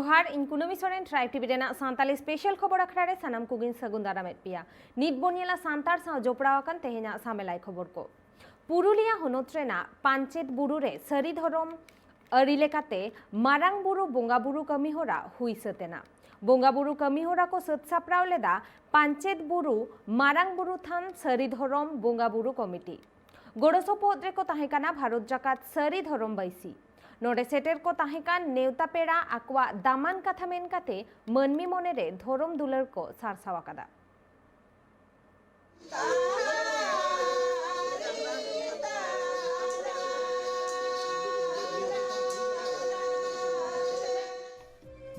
जोहार इन Kunmi Soren tribe TV रेना सांताली स्पेशल खबर अखड़ा रे सनम कुगिन सगुन दारामेद पिया नित बोनियला सांतार सा जोपड़ावाकन तेहेना सामेलाई खबर को पुरुलिया हनोत रेना पांचेत बुरु रे सरी धरम अरी लेकाते मारांग बुरु बोंगा बुरु कमी होरा हुई सतेना बोंगा बुरु कमी होरा को सत सापड़ाव लेदा पांचेत बुरु मारांग बुरु थान सरी धरम बोंगा बुरु कमिटी गोड़ोसोपोद रे को ताहेकाना भारत जाकात सरी धरम बैसी नोडे सेटेर को ताहेकान नेवता पेड़ा आकवा दामान कथा मेन काते मनमी मोनेरे धरम दुलर को सारसावा कदा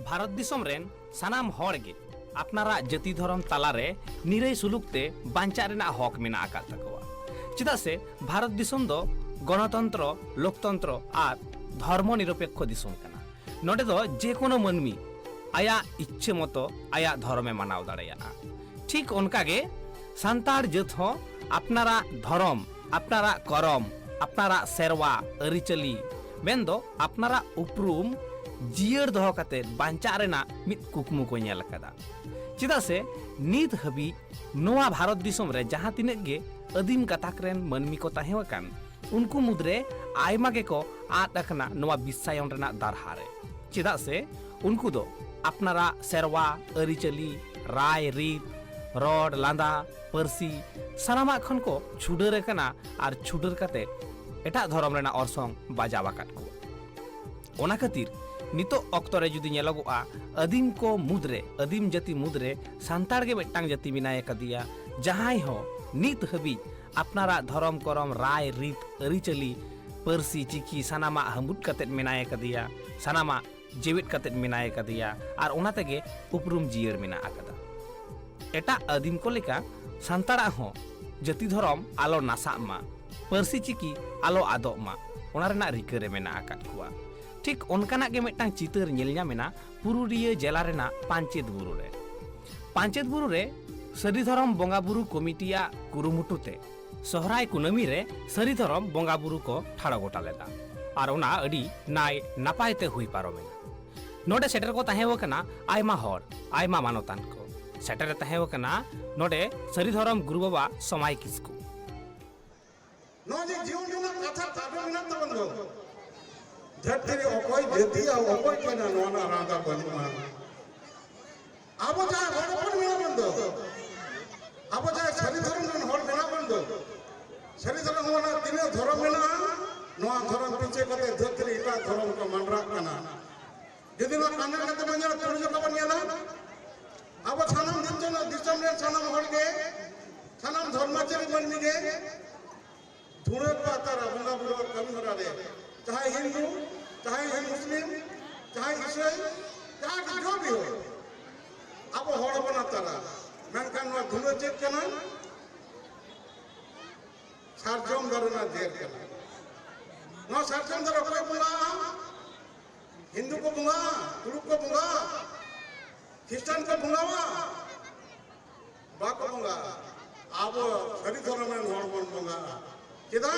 भारत दिसम रेन सनाम हॉर्गे अपनारा जाति धर्म तालारे निरय सुलुकते बांचा रेना हक मेना आकाल तकवा चिदा से भारत दिसम दो गणतंत्र लोकतंत्र आर धर्मनिरपेक्ष दिसम कना नोडे दो जे कोनो मनमी आया इच्छे मतो आया धर्मे मानाव दाड़ेया ठीक उनकागे सांतार जात हो अपनारा धर्म अपनारा करम अपनारा सेरवा अरिचली मेन दो अपनारा उपरूम जियर दो काते बांचा रेना मित कुकमु को नेल कदा चिदा से नित हबी नोआ भारत दिसम रे जहां तिनेक गे अदीम कताक रेन मनमी को ताहेवकान उनको मुद्रे आयमा के को आत अखना नोआ बिसायन रेना दारहारे चिदा से उनको दो अपनारा सेरवा अरिचली राय रीत रड लांदा परसी सानामा खन को छुडर कना आर छुडर काते एटा धर्म रेना अरसंग बाजावा काट को ओना खातिर नितो अक्तो रे जुदी नेलगोआ अदीम को मुद्रे अदीम जाति मुद्रे सांतार के मिट्टांग जाति मिनाय कदिया जहां हो नित हबी अपनारा धर्म करम राय रीत अरिचली परसी चिकी सानामा हमुद कतेत मिनाय कदिया सानामा जेवित कतेत मिनाय कदिया आर ओना तेगे उपरुम जियर मिना आकदा एटा अदीम को लेका सांतारा हो जाति धर्म आलो नासा मा परसी चिकी आलो आदोग मा ओना रेना रिकरे मिना आकाद कुआ ठीक उनकाना के मिट्टांग चितर नेलना मेना पुरुलिया जिला रेना पांचेत बुरु रे सरी धरम बोंगा बुरु कमिटिया कुरुमुटुते सहराय कुनमी रे सरी धरम बोंगा बुरु को ठाड़ा गोटा लेदा आर ओना अडी नाय नापायते हुई पारोमेना नोडे सेटर को ताहेवकना आयमा हर आयमा मानोतान को सेटर ताहेवकना नोडे सरी धरम गुरु बाबा समाय किसकु नोजे जीवन जुना कथा ताबे मिना तबंदो धरती अकोय जतिया अकोय केना नोना रांगा बनुमा आबो जा गडपन मिना बंदो आबो जा सरी धरम जन हर मिना बंदो सरी धरम होना तिने धरम मिना नोआ धरम पीछे कते धरती इटा धरम को मनरा कना यदि नो काना कते बन्या तुरु जो कबन याना आबो सानाम दिसम रे सानाम हरगे सानाम धर्माचरी मनमी गे धुरे पातारा बंगा बुरो कमी होरा रे चाहे हिंदू चाहे मुस्लिम चाहे ईसाई चाहे जो भी हो अब हड़ बना तारा मेनकान धुलो चेक कना सारजम दरना देर कना नो सारजम दर कोई बुंगा हिंदू को बुंगा तुरुक को बुंगा क्रिश्चियन को बुंगावा बाको बुंगा अब सरी धर्म में हड़ बन बुंगा किदा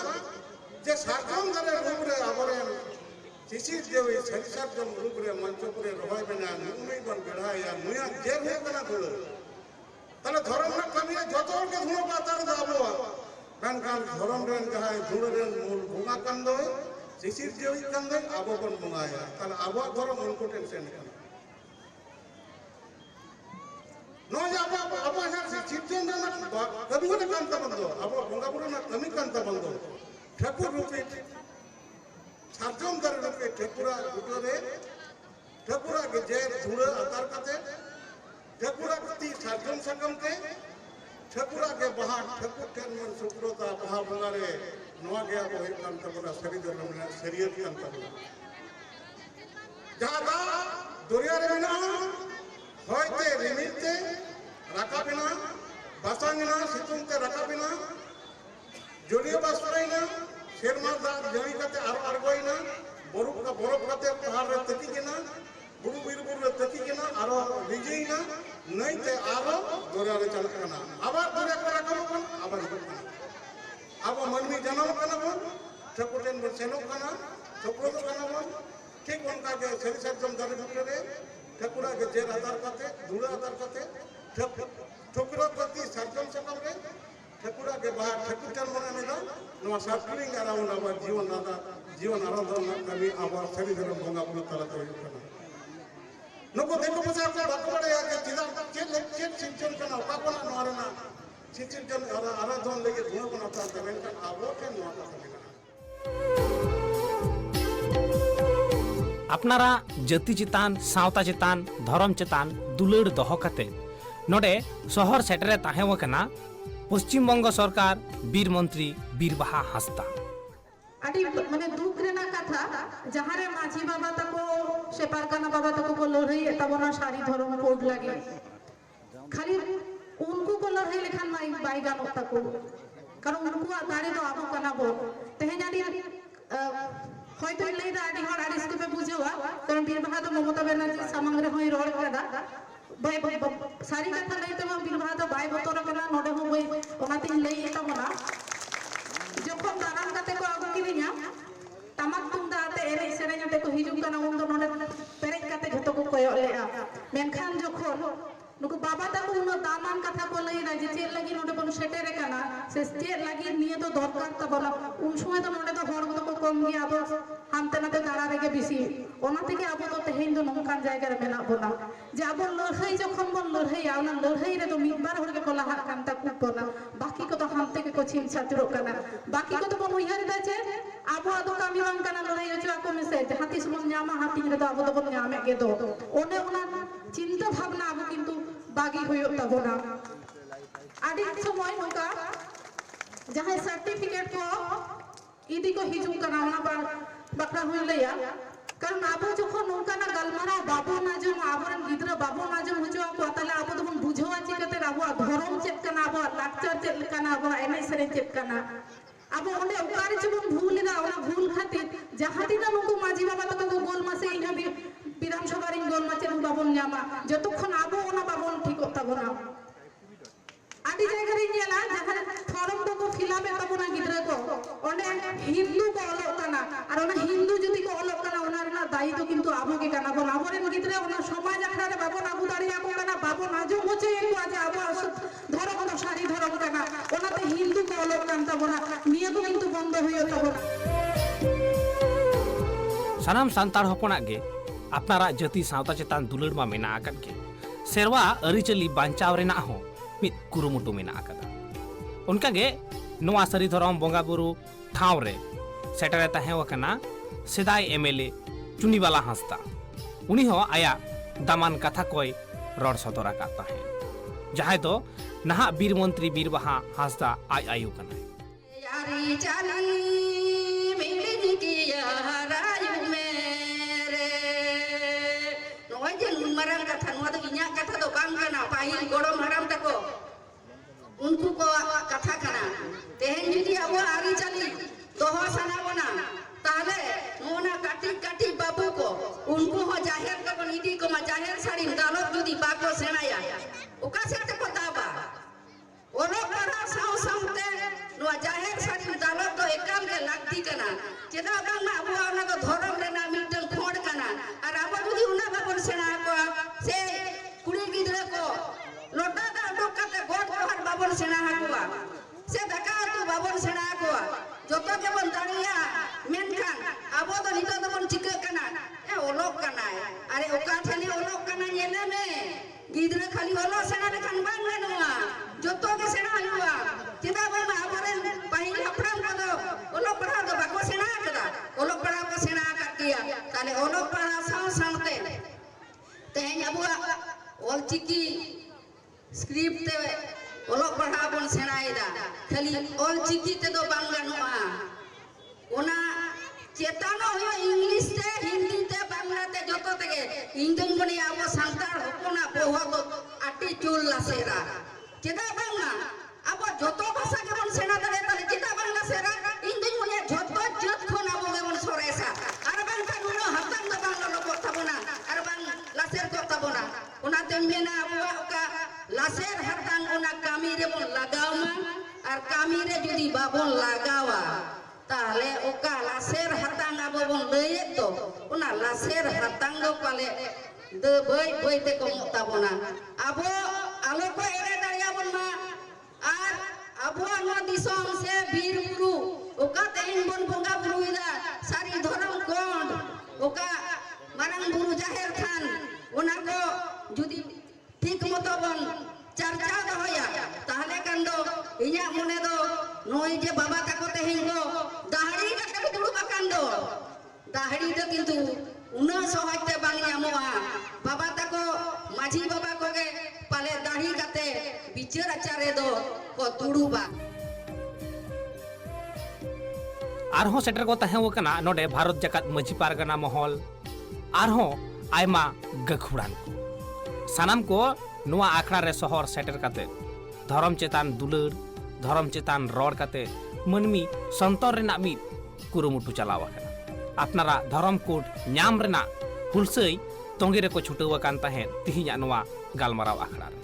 जे सारजम दरे रूप रे आबरेन चिसी देवी सरी सारजम रूप रे मंचपुरे रहोय बेना नुई बन बेढ़ा या नुया जे हे कना धुलो तले धर्म ना कमी जतो के धुलो पातार दाबो मेनकान धर्म रेन जहां धुलो रेन मूल भुंगा कंदो चिसी देवी कंदो आबो बन भुंगाया तले आबो धर्म उनको टेंशन कना नो जा आबो हर चित्तन ना कभी को कांता बंदो आबो भुंगा पुरो ना कमी कांता बंदो ठकुर रूपे सारजम दर रूपे ठकुरा गुटरे ठकुरा के जे धुलो अतार कते ठकुरा कति सारजम संगम के ठकुरा के बहा ठकुर ठन मन सुक्रता बहा बंगारे नवा गया वो एक काम तबना सरी धर्म में शरीयत काम तबना जागा दुनिया रे बिना होयते रिमिते रका बिना बसांगना सितुंते रका बिना जोड़ियो बासराइना शेरमार दाग जमी कते आरगोइना बरुक का बरफ कते पहाड़ रे तकी केना बुरु बीरपुर रे तकी केना आरो रिजेइना नईते आरो दोरा रे चल कना आबार दोरा को रकम कोन आबार अब मनमी जनम कना बन ठकुरन बन सेनो कना ठकुर कना बन ठीक उनका के सरी सारजम दर रे ठाकुरा के जेर आधार करते धूड़ा आधार करते ठकुरा प्रति सार्जन सकम रे ठाकुरा के बाहर ठाकुर चल मना ने नो सार्टिंग अराउंड आवर जीवन आराधना कमी आवर सभी धर्म बंगा बुला तला तो कना नको देखो पछा को बाकबड़े के चिदा चेत सिंचन कना बाकना नोरना सिंचन कन आराधन लेके धुआ बनाता तबेन का आवो के नोता तबेन अपनारा जाति चितान सावता चितान धर्म चितान दुलड़ दहो कते नोडे शहर सेटरे ताहेवकना पश्चिम बंग सरकार बीर मंत्री बीरबाहा हांसदा आदि माने दुख रेना कथा जहारे माझी बाबा तको से पारकाना बाबा तको को लड़ाई तबना सारी धर्म कोड लागे खाली उनको को लड़ाई लेखान माई बाई गानो तको कारण उनको दारे तो आबो कना बो तेहेनाडी হয়তো লেদা আদি হর আদি স্কুপে বুঝেওয়া কারণ বীরবাহা তো মমতা ব্যানার্জি সামংরে হই রড় কেদা বাই সারি কথা লইতে বীরবাহা তো বাই বতর কেনা নডে হো বই ওনাতে লই এটা মনা যখন দারাম কাতে কো আগু কিরিনা tamak tunda ate ere serenya te ko hijum kana undo node perek kate jhoto ko koyo lea menkhan jokhon nuku baba ta ko uno daman katha ko lei na je chet lagi node bon setere kana se chet lagi niye to dorkar ta bola un somoy to node to hor ko kom giya abo hamte nate dara rege bisi ona theke abo to tehin do nongkan jayga re mena bona je abo lorhai jokhon bon lorhai ona lorhai re to midbar hor ke kola har kanta ku bona baki ko to hamte ke ko chim chatro kana baki ko to bon uyhar da che abo ado kami bang kana lorhai hocho ako mese hati sumon nyama hati re to abo to bon nyame ge do one ona চিন্তা ভাবনা আবো কিন্তু বাগি হইও তবনা আদি সময় নকা যাহাই certificate কো ইদি কো হিজুম কানা ওনা পর বাকরা হই লইয়া কারণ আবো যখন নকা না গালমারা বাবু নাজম আবরন গিদরা বাবু নাজম হজো কো তাহলে আবো তখন বুঝোয়া চিকতে আবো ধরম চেক কানা আবো লাকচার চেক কানা আবো এনআই সরে চেক কানা আবো ওনে ওকারে জীবন ভুলিনা ওনা ভুল খাতির যাহাদিনা নকো মাঝি বাবা তো গোল মাসে ইনাবি বিধানসভার গোল মাছের বাবন জামা যতক্ষণ আবো ওনা বাবন ঠিক হতাবো না আদি জায়গায় নিয়েলা যেখানে ফর্ম তো ফিলাবে তবো না গিদরে কো ওনে হিন্দু কো অলক কানা আর ওনা হিন্দু যদি কো অলক কানা ওনার না দায়িত্ব কিন্তু আবোকে কানা বন আবরেন গিদরে ওনা সমাজ আখড়ারে বাবন আবু দাঁড়িয়ে আকো কানা বাবন আজও হচ্ছে একটু আজ আবো ধরো কোনো সারি ধরো কানা ওনাতে হিন্দু কো অলক কানতা বনা নিয়ে তো কিন্তু বন্ধ হইও তবো सानाम सान्ताड़ हपनाग गे अपनारा जाति सावता चेतान दुलड़ मा मेना आकाद गे सेरवा अरिचली बांचाव रेना हो मिद कुरुमुटु मेना आकादा उनका गे नोआ सरी धरम बंगा बुरु ठाव रे सेटरे ताहे वकना सेदाय एमएलए चुनीवाला हांसदा उनी हो आया दामान कथा कोय रड़ सदरा काता है जहां तो नहा बीर मंत्री बीरबाहा हांसदा आय आयु कना यारी चाली मिलनी की यारायु मेरे नोय जे लुनमारान कथा नोआ तो इन्या कथा तो बांग काना पाहिल गोड़म हराम तको उनको को कथा काना तेहेन जुदी अब आरी चली दोहो सना बना ताले नोना काटी काटी बाबू को उनको हो जाहिर को नीति को मा जाहिर साड़ी दालो जुदी बाको सेनाया ओका सेते को दाबा ओलो परा साउ साउते नो जाहिर साड़ी दालो तो एकाम के लागती कना चेदा बांग मा अबो ओना को धरम रेना मिटन खोड कना और अब जुदी उना बाबन सेना को से कुड़ी गिदरे को लोटा दा डोकाते गोट हर बाबन सेना हाकुआ से दका तो बाबन सेना हाकुआ जोतो के बन दाड़िया मेनखान अब तो नितो तो बन चिक कना ए ओलोक कना अरे ओका थली ओलोक कना येले में गिदरे खाली ओलो सेना लेखान बांग नोआ जोतो के सेना हुआ चेदा बाबा आबरे पहिल हपड़ाम को दो ओलो पढ़ा दो बाको सेना कदा ओलो पढ़ा को सेना काटिया ताले ओलो पढ़ा साव सावते तेहेन अब ओल चिकी स्क्रिप्ट ते ओलो पढ़ा बन सेनाइदा खाली ओल चिकी ते दो बांग नोआ ओना चेतानो हो इंग्लिश ते हिंदी ते बांग्ला ते जोतो तेगे इंजन बनी आबो सांतार होकोना बोहो तो आटी चुल लासेरा चेदा बांगला अब जोतो भाषा के बन सेना दे ताले चेदा बांगला सेरा इंजन बनी जोतो जत खोन आबो के बन सोरेसा अरे बांग का गुनो हतन दो बांगला लो कोता बना अरे बांग लासेर कोता बना ओना ते मेना आबो का लासेर हतन ओना कामी रे बन लगावमा और कामी रे जुदी बाबन लगावा ताले ओका लासेर हतन आबो बन लये तो ओना लासेर हतन दो पाले बाई बाई ते कमो ताबोना आबो आलो को एरे दाड़ियाबन मा आर आबो नो दिसोम से बीर बुरु ओका तेइन बन बंगा बुरुइदा सारी धरम कोंड ओका मारंग बुरु जाहेर थान ओना को जुदी ठीक मतो बन चर्चा दहया ताहले कान दो इया मने दो नोई जे बाबा ताको तेहिन को दाहड़ी काटे दुड़ुब कान दो दाहड़ी दो किंतु उना सहजते बांग ᱧᱟᱢᱚᱜᱼᱟ बाबा ताको माझी बाबा को गे पाले दाढ़ी काते बिचार आचारे दो को दुड़ुबा आरहों सेटर को तहें वकना नोडे भारत जकात मझी पारगना महल आरहों आयमा गखुड़ान को सानाम को नुआ आखड़ा रे शहर सेटर काते धर्म चेतान दुलर धर्म चेतान रड़ काते मनमी संतर रेना मिद कुरुमुटु चलावा अपनारा धर्म कोड ᱧᱟᱢ रेना हुलसई तोंगे रेको छुटाव कान तहें तिहिᱧᱟ नुआ गालमाराव आखड़ा रे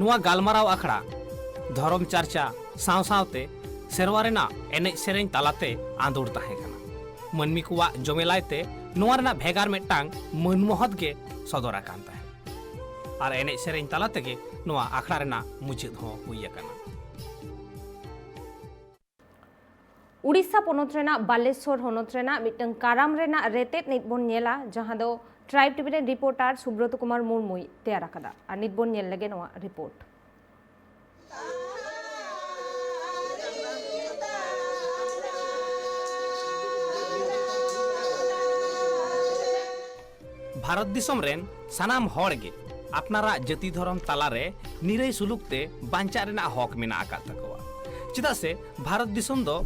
नुआ गालमाराव आखड़ा धर्म चर्चा साव सावते सेरवा रेना एनेज सेरेñ तालाते आंदोड़ ताहें काना मनमी कुवा जमेलायते नुआ रेना भेगार मेटांग मनमोहत गे सदर आकान ताहें आर एनेज सेरेñ तालाते गे नुआ आखड़ा रेना मुचाद हो हुई आकाना उड़ीसा पोनोत रेना बालेश्वर होनोत रेना मिटंग काराम रेना रेतेत नितबोन नेला जहां दो ट्राइब टीवी रेन रिपोर्टर सुब्रत कुमार मुर्मुई तैयार आकादा और नितबोन नेल लगे नोआ रिपोर्ट भारत दिसम रेन सानाम हड़ गे अपनारा जाति धर्म तालारे निरई सुलुकते बांचा रेना हक मेना आकाद तकवा चिदा से भारत दिसम दो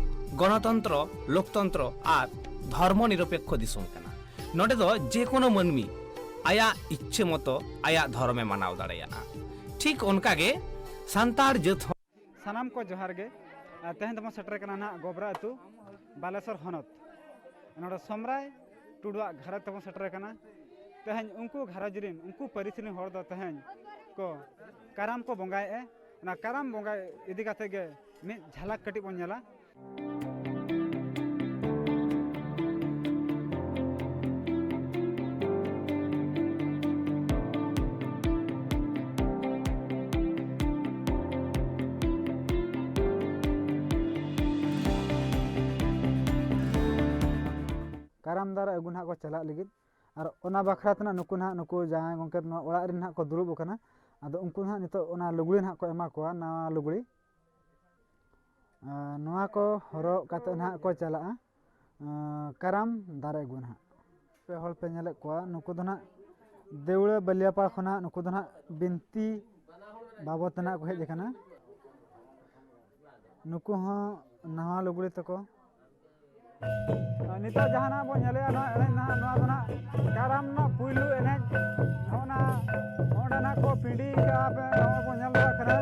गणतंत्र लोकतंत्र और धर्मनिरपेक्ष दिसम कना नोडे दो जे कोनो मनमी आया इच्छे मतो आया धर्मे मानाव दाड़ेया ठीक उनका गे सांतार जत सानाम को जोहार गे तेहन तम सेटर कना ना गोबरा अतु बालेश्वर हनत नोडे समराय टुडुआ घर तम सेटर कना तेहन उनको घरजरिन उनको परिसरिन हर दो तेहन को काराम को बंगाए ना काराम बंगाए इदी काते गे मे झलक कटी बन नेला काराम दारा अगु ना को चला लगिद और ओना बखरा तना नुकु ना नुकु जहां गंके ओड़ा रे ना को दुरुब कना आदो उनको ना नितो ओना लुगड़ी ना को एमा को ना लुगड़ी नोआ को हरो काते ना को चला काराम दारा अगु ना पे हल पे नेले को नुकु दना देउळे बलियापा खना नुकु दना बिनती बाबत ना को हेज कना नुकु हो नहा लुगड़ी तको निता जहाना बो नेले ना एने ना नोआ दना काराम ना पुइलु एने होना ओंडा ना को पिंडी का पे बो नेल रखना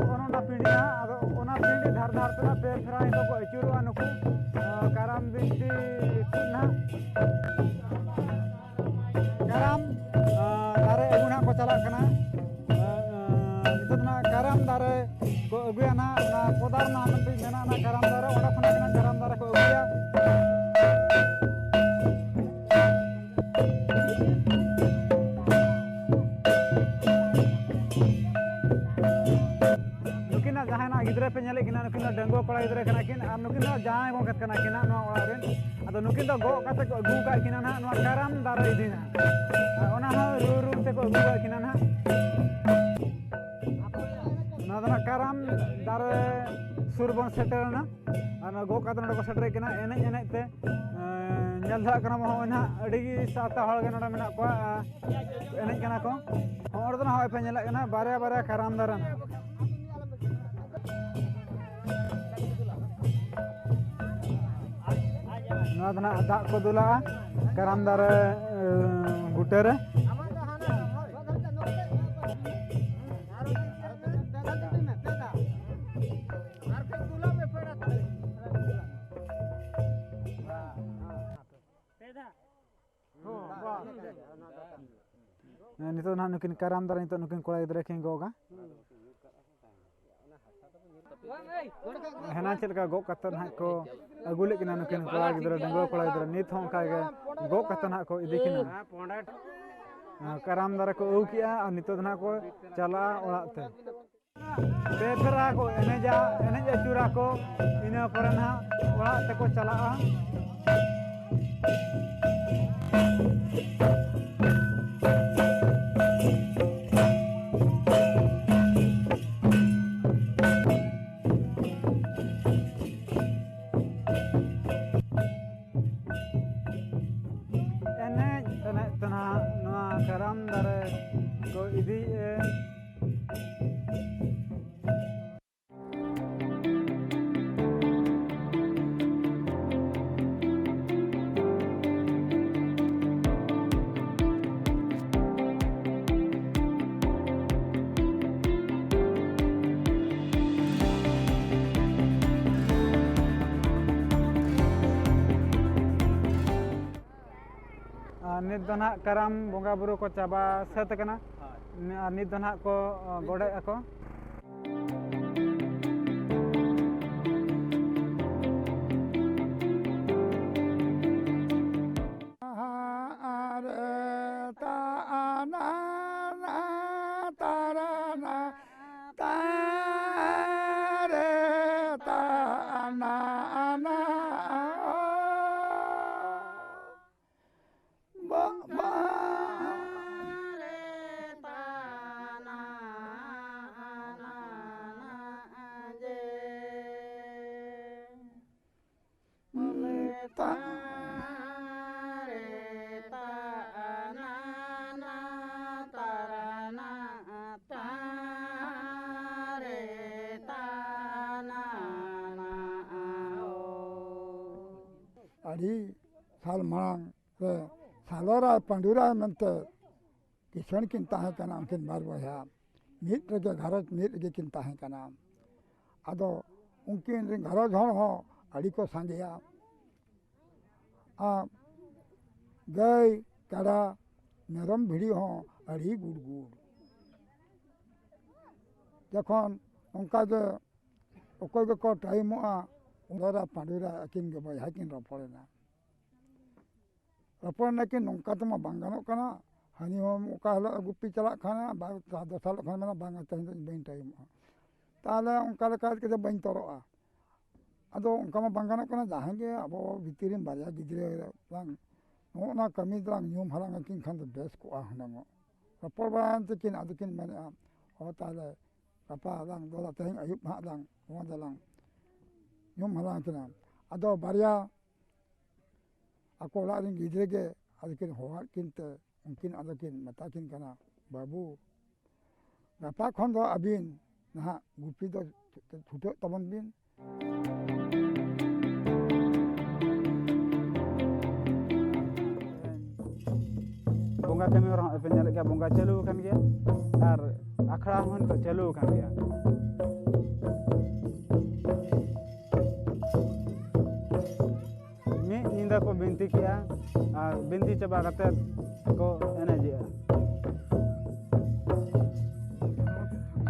ओनो ना पिंडी ना आदो ओना पिंडी धार धार तना पे फेराई तो को अचुरु अनुकु काराम बिंदी कुना काराम दारे अगुना को चला कना नितना काराम दारे को अगुया ना पोदार ना मनती मेना ना काराम दारे ओना खना कना काराम दारे को अगुया नुकिना जहाना गिद्रे पे नेले किना नुकिना डंगो कोड़ा गिद्रे कना किन आर नुकिना जहां गोकत कना किना नो ओड़ा रेन आदो नुकिन दो गो काते को अगु का किना ना नो काराम दारे इदिना ओना हो रू रू ते को अगु का किना ना नादना काराम दारे सुरबन सेटरना आना गो काते नडो को सेटर किना एने एने ते नेल धा कना मो ना अडी साता हळ गे नडा मेना को एने कना को हर दना होय पे नेला कना बारे बारे काराम दारा ᱱᱚᱣᱟ ᱫᱚ ᱱᱟᱜ ᱫᱟᱜ ᱠᱚ ᱫᱩᱞᱟᱜᱼᱟ ᱠᱟᱨᱟᱢ ᱫᱟᱨᱮ ᱵᱩᱴᱟᱹᱨᱮ nito na nukin karam dara nito nukin kola gidra kin goga hena chel ka gok katan ha ko agule kina nukin kola gidra dango kola gidra nit hon ka ge gok katan ha ko idikina karam dara ko ukia ar nito na ko chala orak te pepera ko eneja chura ko ina parana orak te ko chala karam dare ko idi nit do nak karam bonga buru ko chaba set kana nit do nak ko gode ako Adi sal marang se salora pandura mente किसान किन ताहे कना उनकिन बार बया meet रगे Gharaj meet रगे किन ताहे कना आदो उनकिन रे घरज हण हो अड़ी को सांगेया आ गाय काड़ा मेरम भिड़ी हो अड़ी गुड़ गुड़ जखन उनका जे ओकय को टाइमोआ उनरा पांडुरा अकिन गे बया किन रपड़ना रपड़ना किन नोंका तमा बांगानो कना हानि हम ओका हला गुप्पी चला खाना बा दसाल खाना मना बांगा तहन बइन टाइम ताले उनका लेका के बइन तरोआ अदो उनका मा बांगानो कना जहां गे अब भितरी बारिया गिदरे बांग नोना कमी द्रांग न्यूम हलांग किन खान बेस को हनंगो रपड़ बान ते किन अदो किन माने ओ ताले कपा लांग दोला तहन अयुब हा लांग ओ दलांग न्यूम हलांग किना अदो बारिया अकोला रिंग गिदरे गे अदकिन होवार किनते उनकिन अदकिन मताकिन कना बाबू गपा खन दो अबिन ना गुपी दो छुटो तबन बिन bonga kami orang penyal ga bonga chalu kan gya ar akhra hon to chalu kan gya ni ninda ko binti kiya ar binti chaba kate ko energy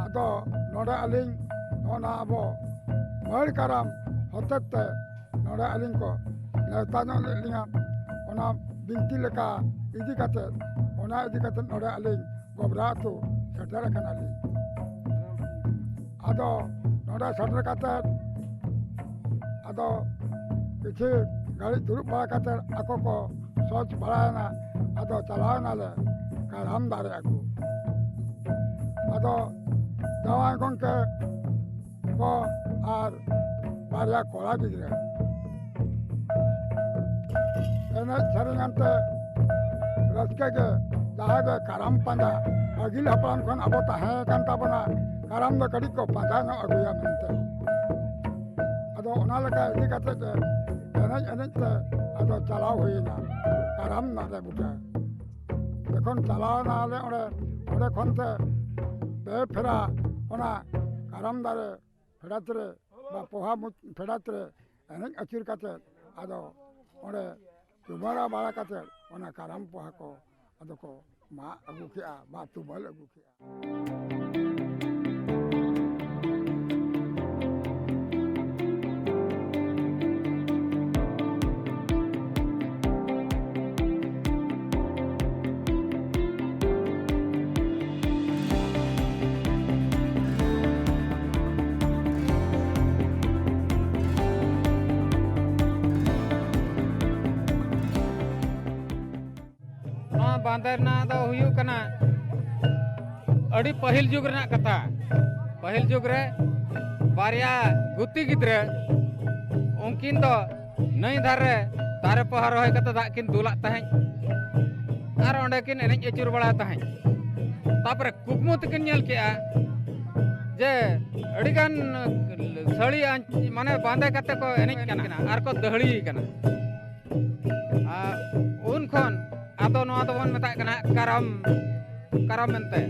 ado noda aling ona abo mar karam hotatte noda aling ko neta no linga ona binti leka idi kate ona idi kate noda aling gobra tu sadara kan aling ado noda sadara kate ado kichi gari duruk bala kate ako ko soch barana ado chalana le karam dare aku ado dawan konke ko ar baria kola gidre ena saringante raske ge dahaga karam panda agil hapran kon abo tahe kan tabona karam do kadi ko panda no aguya mente ado ona laka idi kate ena te ᱟᱫᱚ ᱪᱟᱞᱟᱣ ᱦᱩᱭᱮᱱᱟ ᱠᱟᱨᱟᱢ ᱫᱟᱨᱮ ᱵᱩᱴᱟᱹ ᱡᱚᱠᱷᱚᱱ ᱪᱟᱞᱟᱣᱱᱟ ᱟᱞᱮ ᱚᱸᱰᱮ ᱠᱷᱚᱱᱛᱮ ᱯᱮ ᱯᱷᱮᱨᱟ ᱚᱱᱟ ᱠᱟᱨᱟᱢ ᱫᱟᱨᱮ ᱯᱷᱮᱰᱟᱛ ᱨᱮ ᱵᱟ ᱯᱚᱦᱟ ᱯᱷᱮᱰᱟᱛ ᱨᱮ ᱮᱱᱮᱡ ᱟᱹᱪᱩᱨ ᱠᱟᱛᱮᱫ ᱟᱫᱚ ᱚᱸᱰᱮ ᱪᱩᱢᱟᱹᱲᱟ ᱵᱟᱲᱟ ᱠᱟᱛᱮᱫ ᱚᱱᱟ ᱠᱟᱨᱟᱢ ᱯᱚᱦᱟ ᱠᱚ ᱟᱫᱚ ᱠᱚ ᱢᱟᱜ ᱟᱹᱜᱩ ᱠᱮᱜᱼᱟ ᱵᱟ ᱛᱩᱢᱟᱹᱞ ᱟᱹᱜᱩ ᱠᱮᱜᱼᱟ बांदरना दो हुयुग कना अड़ी पहिल जुग रना कथा पहिल जुग रे बारिया गुती गिद्रे उनकिन दो नई धारे तारे पहाड़ होय कता दा किन दुला तहन आर ओंडे किन एनेज अचुर बड़ा तहन तापरे कुकमु तकिन नेल केआ जे अड़ीगान सड़ी माने बांधे कते को एनेज कना आर को दहड़ी कना उन खन आदो नवा दबन मेता कना करम करम मेनते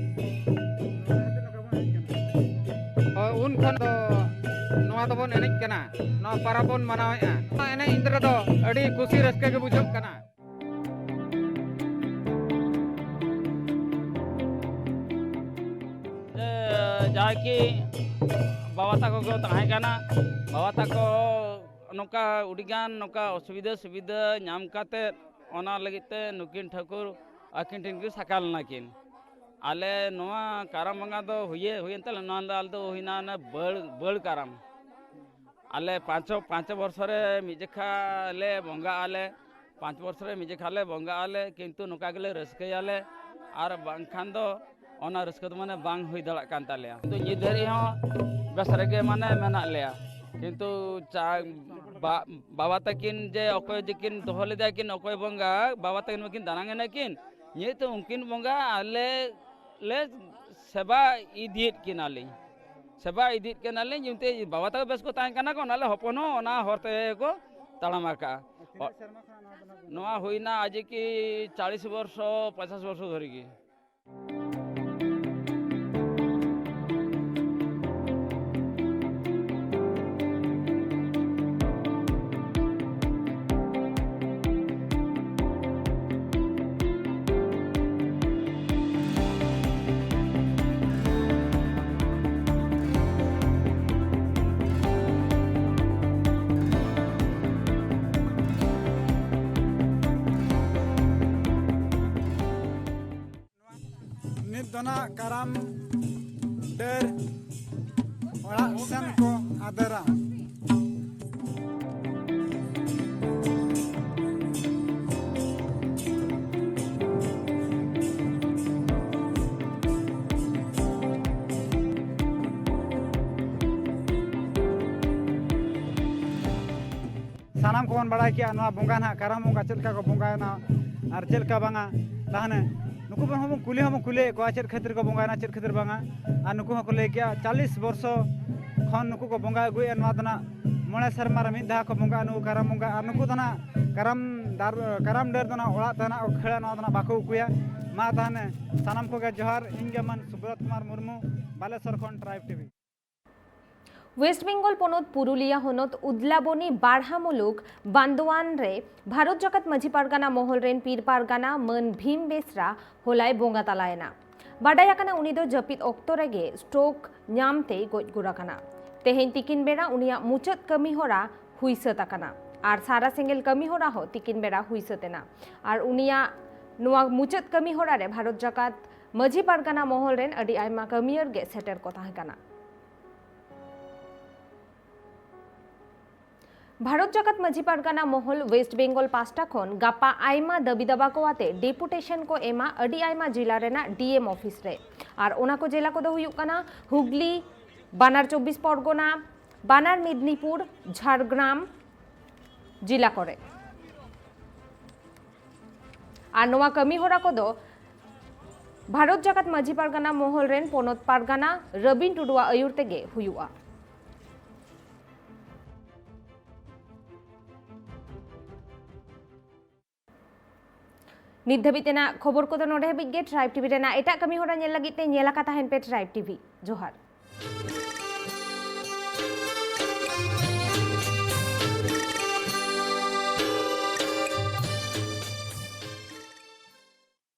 उन खन दो नवा दबन एनेज कना नवा पाराबन मनावेआ एने इंद्र दो अड़ी खुशी रस्के के बुझब कना जाकी बाबा ताको को ताहे कना बाबा ताको नोका उड़ीगान नोका असुविधा सुविधा नाम काते ओना लगिते नुकिन ठाकुर आकिन टिन की सकाल नाकिन आले नोआ काराम बंगा दो हुए तले नाल दो हुइना न बड़ काराम आले पाँच वर्ष रे मिजेखा ले बंगा आले 5 वर्ष रे मिजेखा ले बंगा आले किंतु नोका गले रस्के आले आर बांखान दो ओना रस्के तो माने बांग हुई दड़ा कान तालेया तो निधरी हो बेसरे के माने मेना लेया किंतु बाबा तकिन जे अकोय जकिन दोहले दाकिन अकोय बंगा बाबा तकिन मकिन दानांगे नकिन ये तो उनकिन बंगा आले ले सेवा इदित किनाले सेवा इदित किनाले जुते बाबा तक बेस को तान कना को नाले हपनो ओना हरते को तड़ामाका नोआ होइना आज की 40 वर्ष 50 वर्ष धरि की दोना करम डर ओड़ा सन को आदरा सानाम को बड़ा किया नवा बंगा ना करम बंगा चलका को बंगा ना और चलका बंगा ताहने नुकु हम कुले को चेर खातिर को बंगा ना चेर खातिर बंगा और नुकु को ले गया 40 वर्ष खन नुकु को बंगा गुए नवा दना मोळे शर्मा मिद धा को बंगा नु करम बंगा और नुकु दना करम डर दना ओड़ा दना खेला नवा दना बाको कुया मा ताने सानाम को जोहार इंगमन सुब्रत कुमार मुर्मू बालेश्वर खन ट्राइब टीवी ওয়েস্ট বেঙ্গল পনত পুরুলিয়া হনত উদলাবনী বাড়হামুলুক বান্দোয়ান রে ভারত জগত মাঝি পারগানা মহল রেন পীর পারগানা মান ভীম বেসরা হোলায় বঙ্গা তালায়না বাডায়াকানা উনি দো জপিত অক্তো রেগে স্ট্রোক ᱧᱟᱢতে গজ গুরাকানা তেহেন তিকিন বেড়া উনিয়া মুচত কামি হরা হুইসতাকানা আর সারা সেঙ্গেল কামি হরা হ তিকিন বেড়া হুইসতেনা আর উনিয়া নোয়া মুচত কামি হরা রে ভারত জগত মাঝি পারগানা মহল রেন আডি আইমা কামিয়র গে সেটের কথা হেকানা ভারত জগত মাঝি পারগানা মহল ওয়েস্ট বেঙ্গল পাঁচটা খন গাপা আইমা দাবি দাবা কোয়াতে डेपुटेशन को एमा अडी आइमा जिला रेना डीएम ऑफिस रे और ओना को जिला को दो हुयुक काना हुगली बानार 24 परगना बानार मेदिनीपुर झारग्राम जिला करे और नोआ कमी होरा को दो भारत जगत माझी पारगाना महल रेन पनत पारगाना रबिन टुडुआ आयुर तेगे हुयुआ नित धाबितेना खबर को नोडे हाबिज गे ट्राइब टीवी रेना एटा कमी होरा नेल लगित ते नेल आका ताहेन पे ट्राइब टीवी जोहार।